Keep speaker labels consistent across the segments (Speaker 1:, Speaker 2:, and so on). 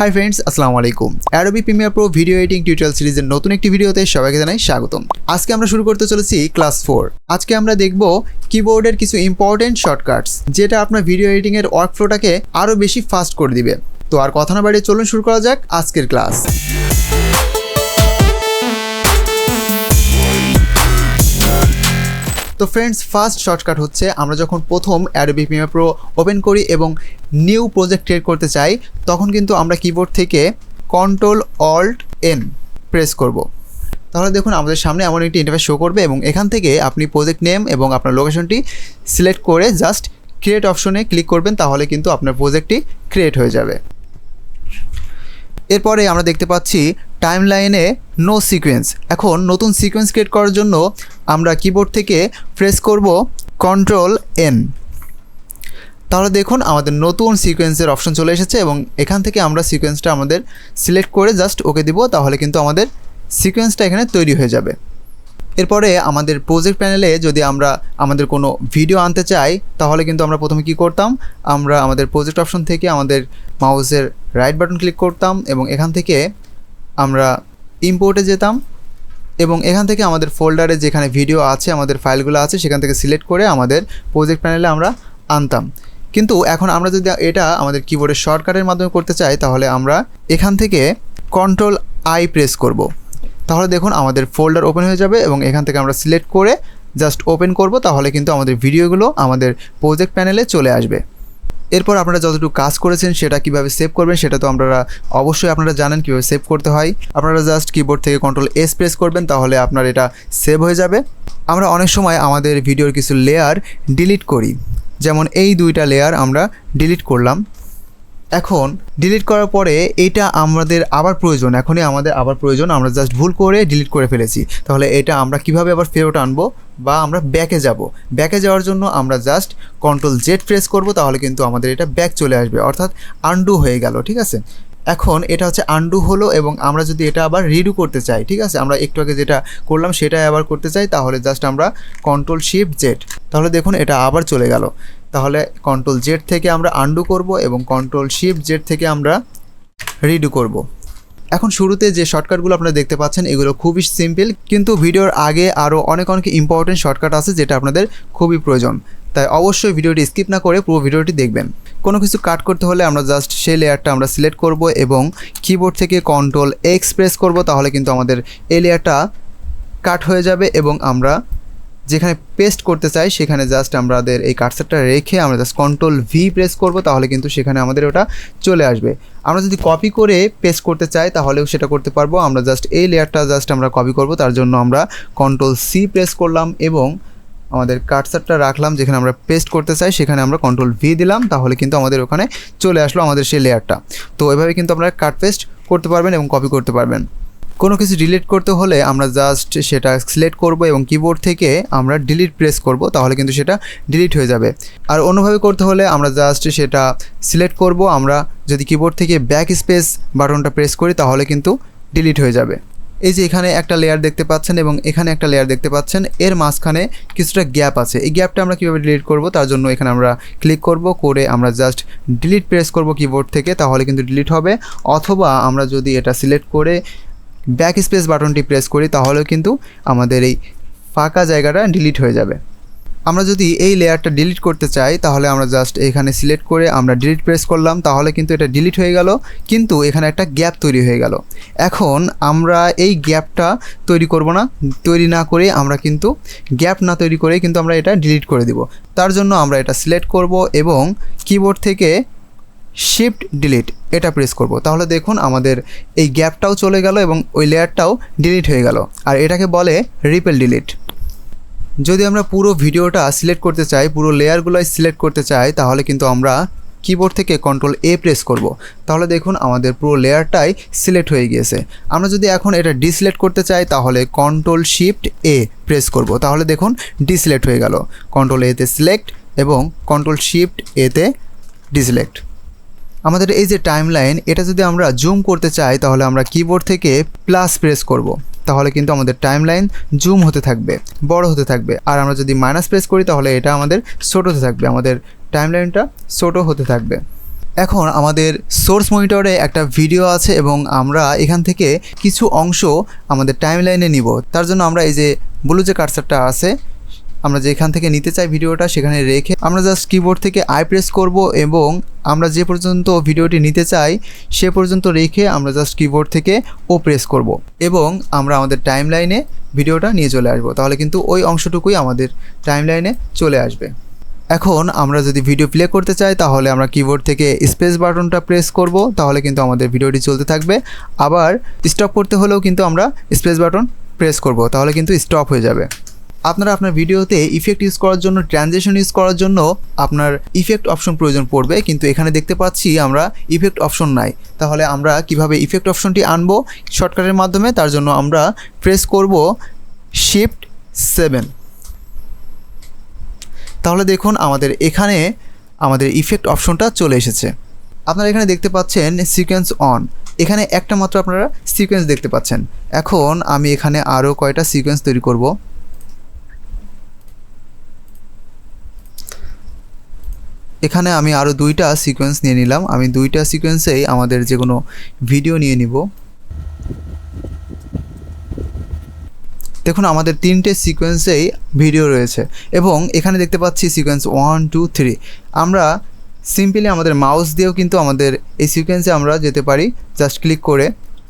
Speaker 1: Hi friends, আসসালামু আলাইকুম। Adobe Premiere Pro video editing tutorial সিরিজের নতুন একটি ভিডিওতে সবাইকে জানাই স্বাগতম। আজকে আমরা শুরু করতে চলেছি ক্লাস 4। আজকে আমরা দেখব কিবোর্ডের কিছু ইম্পর্টেন্ট শর্টকাটস, যেটা আপনার ভিডিও এডিটিং এর ওয়ার্কফ্লোটাকে আরও বেশি ফাস্ট করে দিবে। তো আর কথা না বাড়িয়ে চলুন শুরু করা যাক আজকের ক্লাস। তো ফ্রেন্ডস, ফার্স্ট শর্টকাট হচ্ছে আমরা যখন প্রথম অ্যাডোবি প্রিমিয়ার প্রো ওপেন করি এবং নিউ প্রজেক্ট ক্রিয়েট করতে চাই, তখন কিন্তু আমরা কিবোর্ড থেকে Ctrl-Alt-N প্রেস করব। তাহলে দেখুন আমাদের সামনে এমন একটি ইন্টারফেস শো করবে এবং এখান থেকে আপনি প্রজেক্ট নেম এবং আপনার লোকেশনটি সিলেক্ট করে জাস্ট ক্রিয়েট অপশনে ক্লিক করবেন, তাহলে কিন্তু আপনার প্রজেক্টটি ক্রিয়েট হয়ে যাবে। এরপরে আমরা দেখতে পাচ্ছি টাইমলাইনে নো সিকোয়েন্স। এখন নতুন সিকোয়েন্স ক্রিয়েট করার জন্য আমরা কিবোর্ড থেকে প্রেস করব Ctrl-N। তাহলে দেখুন আমাদের নতুন সিকোয়েন্সের অপশন চলে এসেছে এবং এখান থেকে আমরা সিকোয়েন্সটা আমাদের সিলেক্ট করে জাস্ট ওকে দিব, তাহলে কিন্তু আমাদের সিকোয়েন্সটা এখানে তৈরি হয়ে যাবে। এরপরে আমাদের প্রজেক্ট প্যানেলে যদি আমরা আমাদের কোনো ভিডিও আনতে চাই, তাহলে কিন্তু আমরা প্রথমে কি করতাম, আমরা আমাদের প্রজেক্ট অপশন থেকে আমাদের মাউসের রাইট বাটন ক্লিক করতাম এবং এখান থেকে আমরা ইম্পোর্টে যেতাম এবং এখান থেকে আমাদের ফোল্ডারে যেখানে ভিডিও আছে, আমাদের ফাইলগুলো আছে, সেখান থেকে সিলেক্ট করে আমাদের প্রজেক্ট প্যানেলে আমরা আনতাম। কিন্তু এখন আমরা যদি এটা আমাদের কিবোর্ডের শর্টকাটের মাধ্যমে করতে চাই, তাহলে আমরা এখান থেকে Ctrl-I প্রেস করব। তাহলে দেখুন আমাদের ফোল্ডার ওপেন হয়ে যাবে এবং এখান থেকে আমরা সিলেক্ট করে জাস্ট ওপেন করব, তাহলে কিন্তু আমাদের ভিডিওগুলো আমাদের প্রজেক্ট প্যানেলে চলে আসবে। এরপর আপনারা যতটুকু কাজ করেছেন সেটা কিভাবে সেভ করবেন সেটা তো অবশ্যই আপনারা জানেন কীভাবে সেভ করতে হয়। আপনারা জাস্ট কিবোর্ড থেকে Ctrl-S প্রেস করবেন, তাহলে আপনার এটা সেভ হয়ে যাবে। আমরা অনেক সময় আমাদের ভিডিওর কিছু লেয়ার ডিলিট করি, যেমন এই দুইটা লেয়ার আমরা ডিলিট করলাম। এখন ডিলিট করার পরে এটা আমাদের আবার প্রয়োজন, এখনই আমাদের আবার প্রয়োজন, আমরা জাস্ট ভুল করে ডিলিট করে ফেলেছি। তাহলে এটা আমরা কিভাবে আবার ফেরত আনবো, বা আমরা ব্যাকে যাব। ব্যাকে যাওয়ার জন্য আমরা জাস্ট Ctrl-Z প্রেস করব, তাহলে কিন্তু আমাদের এটা ব্যাক চলে আসবে, অর্থাৎ আনডু হয়ে গেল। ঠিক আছে, এখন এটা হচ্ছে আনডু হলো এবং আমরা যদি এটা আবার রিডু করতে চাই, ঠিক আছে, আমরা একটু আগে যেটা করলাম সেটাই আবার করতে চাই, তাহলে জাস্ট আমরা Ctrl-Shift-Z, তাহলে দেখুন এটা আবার চলে গেল। তাহলে Ctrl-Z থেকে আমরা আনডু করব এবং Ctrl-Shift-Z থেকে আমরা রিডু করব। এখন শুরুতে যে শর্টকাটগুলো আপনারা দেখতে পাচ্ছেন এগুলো খুবই সিম্পল, কিন্তু ভিডিওর আগে আরও অনেক ইম্পর্টেন্ট শর্টকাট আছে যেটা আপনাদের খুবই প্রয়োজন। তাই অবশ্যই ভিডিওটি স্কিপ না করে পুরো ভিডিওটি দেখবেন। কোনো কিছু কাট করতে হলে আমরা জাস্ট সেই লেয়ারটা আমরা সিলেক্ট করব এবং কিবোর্ড থেকে Ctrl-X প্রেস করব, তাহলে কিন্তু আমাদের এই লেয়ারটা কাট হয়ে যাবে এবং আমরা যেখানে পেস্ট করতে চাই সেখানে জাস্ট আমাদের এই কার্সারটা রেখে আমরা জাস্ট Ctrl-V প্রেস করব, তাহলে কিন্তু সেখানে আমাদের ওটা চলে আসবে। আমরা যদি কপি করে পেস্ট করতে চাই তাহলেও সেটা করতে পারবো। আমরা জাস্ট এই লেয়ারটা জাস্ট আমরা কপি করব, তার জন্য আমরা Ctrl-C প্রেস করলাম এবং আমাদের কার্সারটা রাখলাম যেখানে আমরা পেস্ট করতে চাই, সেখানে আমরা Ctrl-V দিলাম, তাহলে কিন্তু আমাদের ওখানে চলে আসলো আমাদের সেই লেয়ারটা। তো এভাবে কিন্তু আপনারা কাট পেস্ট করতে পারবেন এবং কপি করতে পারবেন। কোনো কিছু ডিলিট করতে হলে আমরা জাস্ট সেটা সিলেক্ট করব এবং কিবোর্ড থেকে আমরা ডিলিট প্রেস করব, তাহলে কিন্তু সেটা ডিলিট হয়ে যাবে। আর অন্যভাবে করতে হলে আমরা জাস্ট সেটা সিলেক্ট করব, আমরা যদি কিবোর্ড থেকে ব্যাক স্পেস বাটনটা প্রেস করি তাহলে কিন্তু ডিলিট হয়ে যাবে। এই যে এখানে একটা লেয়ার দেখতে পাচ্ছেন এবং এখানে একটা লেয়ার দেখতে পাচ্ছেন, এর মাঝখানে কিছুটা গ্যাপ আছে। এই গ্যাপটা আমরা কীভাবে ডিলিট করব, তার জন্য এখানে আমরা ক্লিক করব, করে আমরা জাস্ট ডিলিট প্রেস করব কিবোর্ড থেকে, তাহলে কিন্তু ডিলিট হবে। অথবা আমরা যদি এটা সিলেক্ট করে ব্যাক স্পেস বাটনটি প্রেস করি তাহলেও কিন্তু আমাদের এই ফাঁকা জায়গাটা ডিলিট হয়ে যাবে। আমরা যদি এই লেয়ারটা ডিলিট করতে চাই তাহলে আমরা জাস্ট এখানে সিলেক্ট করে আমরা ডিলিট প্রেস করলাম, তাহলে কিন্তু এটা ডিলিট হয়ে গেল, কিন্তু এখানে একটা গ্যাপ তৈরি হয়ে গেল। এখন আমরা এই গ্যাপটা তৈরি না করে আমরা কিন্তু গ্যাপ না তৈরি করে কিন্তু আমরা এটা ডিলিট করে দিব। তার জন্য আমরা এটা সিলেক্ট করব এবং কিবোর্ড থেকে Shift-Delete এটা প্রেস করব, তাহলে দেখুন আমাদের এই গ্যাপটাও চলে গেল এবং ওই লেয়ারটাও ডিলিট হয়ে গেল। আর এটাকে বলে রিপেল ডিলিট। যদি আমরা পুরো ভিডিওটা সিলেক্ট করতে চাই, পুরো লেয়ারগুলোই সিলেক্ট করতে চাই, তাহলে কিন্তু আমরা কিবোর্ড থেকে Ctrl-A প্রেস করব, তাহলে দেখুন আমাদের পুরো লেয়ারটাই সিলেক্ট হয়ে গিয়েছে। আমরা যদি এখন এটা ডিসিলেক্ট করতে চাই তাহলে Ctrl-Shift-A প্রেস করব, তাহলে দেখুন ডিসিলেক্ট হয়ে গেল। Ctrl-A তে সিলেক্ট এবং Ctrl-Shift-A তে ডিসিলেক্ট। আমাদের এই যে টাইমলাইন, এটা যদি আমরা জুম করতে চাই তাহলে আমরা কিবোর্ড থেকে প্লাস প্রেস করব, তাহলে কিন্তু আমাদের টাইমলাইন জুম হতে থাকবে, বড় হতে থাকবে। আর আমরা যদি মাইনাস প্রেস করি তাহলে এটা আমাদের ছোট হতে থাকবে, আমাদের টাইমলাইনটা ছোট হতে থাকবে। এখন আমাদের সোর্স মনিটরে একটা ভিডিও আছে এবং আমরা এখান থেকে কিছু অংশ আমাদের টাইমলাইনে নিব। তার জন্য আমরা এই যে ব্লু যে কার্সারটা আছে, আমরা যেখান থেকে নিতে চাই ভিডিওটা সেখানে রেখে আমরা জাস্ট কিবোর্ড থেকে আই প্রেস করব এবং আমরা যে পর্যন্ত ভিডিওটি নিতে চাই সে পর্যন্ত রেখে আমরা জাস্ট কিবোর্ড থেকে ও প্রেস করব এবং আমরা আমাদের টাইমলাইনে ভিডিওটা নিয়ে চলে আসব। তাহলে কিন্তু ওই অংশটুকুই আমাদের টাইমলাইনে চলে আসবে। এখন আমরা যদি ভিডিও প্লে করতে চাই তাহলে আমরা কিবোর্ড থেকে স্পেস বাটনটা প্রেস করব, তাহলে কিন্তু আমাদের ভিডিওটি চলতে থাকবে। আবার স্টপ করতে হলেও কিন্তু আমরা স্পেস বাটন প্রেস করব, তাহলে কিন্তু স্টপ হয়ে যাবে। আপনারা আপনার ভিডিওতে ইফেক্ট ইউজ করার জন্য, ট্রানজিশন ইউজ করার জন্য আপনার ইফেক্ট অপশন প্রয়োজন পড়বে, কিন্তু এখানে দেখতে পাচ্ছি আমরা ইফেক্ট অপশন নাই। তাহলে আমরা কিভাবে ইফেক্ট অপশনটি আনবো শর্টকাটের মাধ্যমে, তার জন্য আমরা প্রেস করব শিফট 7। তাহলে দেখুন আমাদের এখানে আমাদের ইফেক্ট অপশনটা চলে এসেছে। আপনারা এখানে দেখতে পাচ্ছেন সিকোয়েন্স অন, এখানে একটা মাত্র আপনারা সিকোয়েন্স দেখতে পাচ্ছেন। এখন আমি এখানে আরও কয়টা সিকোয়েন্স তৈরি করব। এখানে আমি আরও 2টা সিকোয়েন্স নিয়ে নিলাম। আমি 2টা সিকোয়েন্সেই আমাদের যে কোনো ভিডিও নিয়ে নিব। দেখুন আমাদের 3টে সিকোয়েন্সেই ভিডিও রয়েছে এবং এখানে দেখতে পাচ্ছি সিকোয়েন্স 1 2 3। আমরা সিম্পলি আমাদের মাউস দিয়েও কিন্তু আমাদের এই সিকোয়েন্সে আমরা যেতে পারি, জাস্ট ক্লিক করে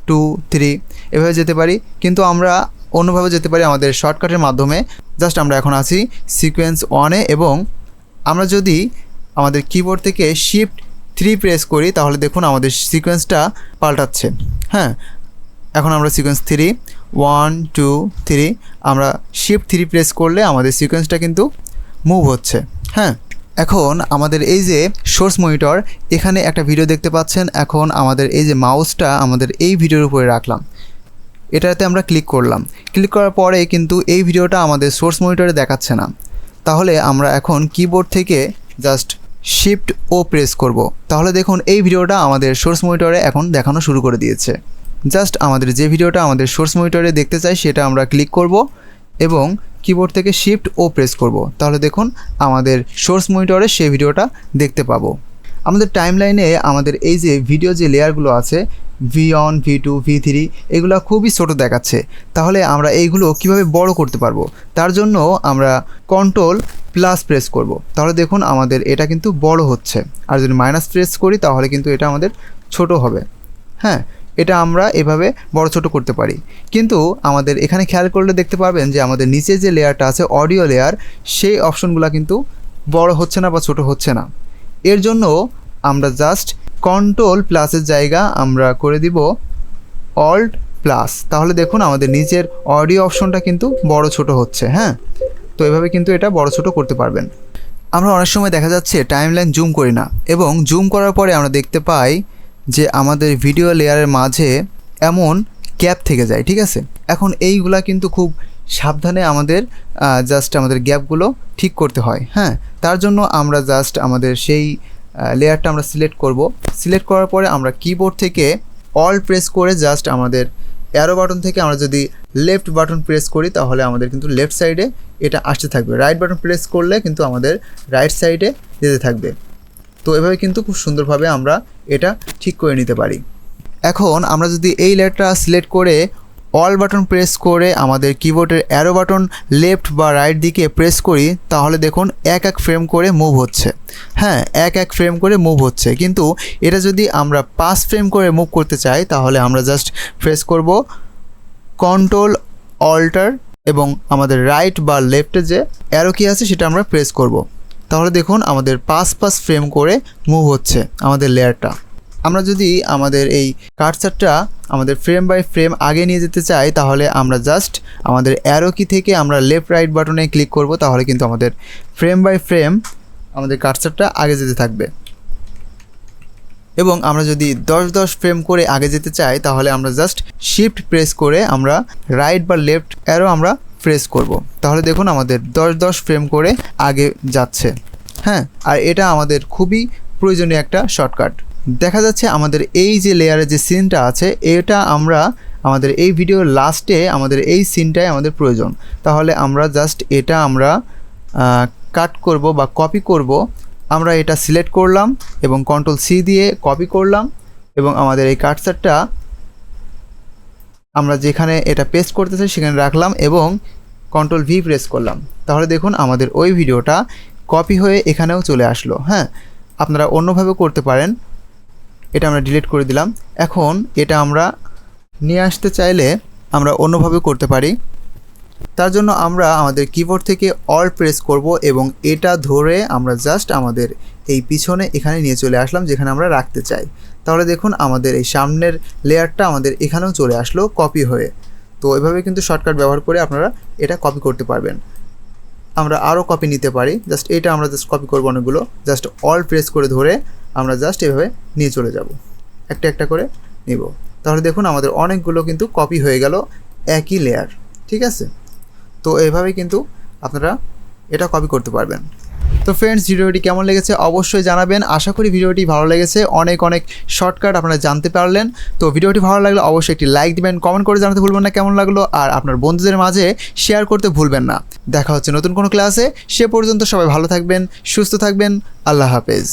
Speaker 1: 2 3 এভাবে যেতে পারি, কিন্তু আমরা অন্যভাবে যেতে পারি আমাদের শর্টকাটের মাধ্যমে। জাস্ট আমরা এখন আছি সিকোয়েন্স 1-এ এবং আমরা যদি আমাদের কিবোর্ড থেকে শিফট 3 প্রেস করি তাহলে দেখুন আমাদের সিকোয়েন্সটা পাল্টাচ্ছে। হ্যাঁ, এখন আমরা সিকোয়েন্স 3 1 2 3 আমরা শিফট 3 প্রেস করলে আমাদের সিকোয়েন্সটা কিন্তু মুভ হচ্ছে। হ্যাঁ, এখন আমাদের এই যে সোর্স মনিটর, এখানে একটা ভিডিও দেখতে পাচ্ছেন। এখন আমাদের এই যে মাউসটা আমাদের এই ভিডিওর উপরে রাখলাম, এটাতে আমরা ক্লিক করলাম। ক্লিক করার পরে কিন্তু এই ভিডিওটা আমাদের সোর্স মনিটরে দেখাচ্ছে না। তাহলে আমরা এখন কিবোর্ড থেকে জাস্ট শিফট ও প্রেস করব। তাহলে দেখুন এই ভিডিওটা আমাদের সোর্স মনিটরে এখন দেখানো শুরু করে দিয়েছে। জাস্ট আমাদের যে ভিডিওটা আমাদের সোর্স মনিটরে দেখতে চাই সেটা আমরা ক্লিক করব এবং কিবোর্ড থেকে শিফট ও প্রেস করব। তাহলে দেখুন আমাদের সোর্স মনিটরে সেই ভিডিওটা দেখতে পাবো। আমাদের টাইমলাইনে আমাদের এই যে ভিডিও যে লেয়ারগুলো আছে V1 V2 V3 এগুলো খুবই ছোট দেখাচ্ছে। তাহলে আমরা এইগুলো কিভাবে বড় করতে পারবো, তার জন্য আমরা কন্ট্রোল+ প্রেস করব। তাহলে দেখুন আমাদের এটা কিন্তু বড় হচ্ছে, আর যদি মাইনাস প্রেস করি তাহলে কিন্তু এটা আমাদের ছোট হবে। হ্যাঁ, এটা আমরা এভাবে বড় ছোট করতে পারি, কিন্তু আমাদের এখানে খেয়াল করলে দেখতে পাবেন যে আমাদের নিচে যে লেয়ারটা আছে অডিও লেয়ার, সেই অপশনগুলো কিন্তু বড় হচ্ছে না বা ছোট হচ্ছে না। এর জন্য আমরা জাস্ট কন্ট্রোল+-এর জায়গা আমরা করে দিব Alt+। তাহলে দেখুন আমাদের নিচের অডিও অপশনটা কিন্তু বড় ছোট হচ্ছে। হ্যাঁ, তো এভাবে কিন্তু এটা বড় ছোট করতে পারবেন। আমরা অনেক সময় দেখা যাচ্ছে টাইমলাইন জুম করি না এবং জুম করার পরে আমরা দেখতে পাই যে আমাদের ভিডিও লেয়ারের মাঝে এমন গ্যাপ থেকে যায়। ঠিক আছে, এখন এইগুলা কিন্তু খুব সাবধানে আমাদের জাস্ট আমাদের গ্যাপগুলো ঠিক করতে হয়। হ্যাঁ, তার জন্য আমরা জাস্ট আমাদের সেই লেয়ারটা আমরা সিলেক্ট করব। সিলেক্ট করার পরে আমরা কিবোর্ড থেকে অল প্রেস করে জাস্ট আমাদের অ্যারো বাটন থেকে আমরা যদি লেফট বাটন প্রেস করি তাহলে আমাদের কিন্তু লেফট সাইডে এটা আসতে থাকবে। রাইট বাটন প্রেস করলে কিন্তু আমাদের রাইট সাইডে যেতে থাকবে। তো এভাবে কিন্তু খুব সুন্দরভাবে আমরা এটা ঠিক করে নিতে পারি। এখন আমরা যদি এই লেয়ারটা সিলেক্ট করে অল বাটন প্রেস করে আমাদের কিবোর্ডের অ্যারো বাটন লেফট বা রাইট দিকে প্রেস করি তাহলে দেখুন এক এক ফ্রেম করে মুভ হচ্ছে। হ্যাঁ, এক এক ফ্রেম করে মুভ হচ্ছে, কিন্তু এটা যদি আমরা 5 ফ্রেম করে মুভ করতে চাই তাহলে আমরা জাস্ট প্রেস করব কন্ট্রোল অল্টার এবং আমাদের রাইট বা লেফটে যে অ্যারো কি আছে সেটা আমরা প্রেস করব। তাহলে দেখুন আমাদের 5 ফ্রেম করে মুভ হচ্ছে আমাদের লেয়ারটা। আমরা যদি আমাদের এই কার্সারটা আমাদের ফ্রেম বাই ফ্রেম আগে নিয়ে যেতে চাই তাহলে আমরা জাস্ট আমাদের অ্যারো কি থেকে আমরা লেফট রাইট বাটনে ক্লিক করব। তাহলে কিন্তু আমাদের ফ্রেম বাই ফ্রেম আমাদের কার্সারটা আগে যেতে থাকবে। এবং আমরা যদি 10 ফ্রেম করে আগে যেতে চাই তাহলে আমরা জাস্ট শিফট প্রেস করে আমরা রাইট বা লেফট অ্যারো আমরা প্রেস করব। তাহলে দেখুন আমাদের 10 ফ্রেম করে আগে যাচ্ছে। হ্যাঁ, আর এটা আমাদের খুবই প্রয়োজনীয় একটা শর্টকাট। দেখা যাচ্ছে আমাদের এই যে লেয়ারে যে সিনটা আছে এটা আমরা আমাদের এই ভিডিওর লাস্টে আমাদের এই সিনটাই আমাদের প্রয়োজন। তাহলে আমরা জাস্ট এটা আমরা কাট করব বা কপি করব আমরা এটা সিলেক্ট করলাম এবং কন্ট্রোল সি দিয়ে কপি করলাম এবং আমাদের এই কার্সারটা আমরা যেখানে এটা পেস্ট করতে চাই সেখানে রাখলাম এবং কন্ট্রোল ভি প্রেস করলাম। তাহলে দেখুন আমাদের ওই ভিডিওটা কপি হয়ে এখানেও চলে আসলো। হ্যাঁ, আপনারা অন্যভাবে করতে পারেন। এটা আমরা ডিলিট করে দিলাম। এখন এটা আমরা নিয়ে আসতে চাইলে আমরা অন্যভাবে করতে পারি। তার জন্য আমরা আমাদের কিবোর্ড থেকে অল্ট প্রেস করব এবং এটা ধরে আমরা জাস্ট আমাদের এই পিছনে এখানে নিয়ে চলে আসলাম যেখানে আমরা রাখতে চাই। তাহলে দেখুন আমাদের এই সামনের লেয়ারটা আমাদের এখানেও চলে আসলো কপি হয়ে। তো এভাবে কিন্তু শর্টকাট ব্যবহার করে আপনারা এটা কপি করতে পারবেন। আমরা আরও কপি নিতে পারি। জাস্ট এটা আমরা জাস্ট কপি করবো অনেকগুলো, জাস্ট অল্ট প্রেস করে ধরে আমরা জাস্ট এভাবে নিয়ে চলে যাব, একটা একটা করে নিব। তাহলে দেখুন আমাদের অনেকগুলো কিন্তু কপি হয়ে গেল একই লেয়ার। ঠিক আছে, তো এইভাবে কিন্তু আপনারা এটা কপি করতে পারবেন। তো ফ্রেন্ডস, ভিডিওটি কেমন লেগেছে অবশ্যই জানাবেন। আশা করি ভিডিওটি ভালো লেগেছে, অনেক শর্টকাট আপনারা জানতে পারলেন। তো ভিডিওটি ভালো লাগলে অবশ্যই একটি লাইক দিবেন, কমেন্ট করে জানাতে ভুলবেন না কেমন লাগলো, আর আপনার বন্ধুদের মাঝে শেয়ার করতে ভুলবেন না। দেখা হচ্ছে নতুন কোনো ক্লাসে, সে পর্যন্ত সবাই ভালো থাকবেন, সুস্থ থাকবেন। আল্লাহ হাফেজ।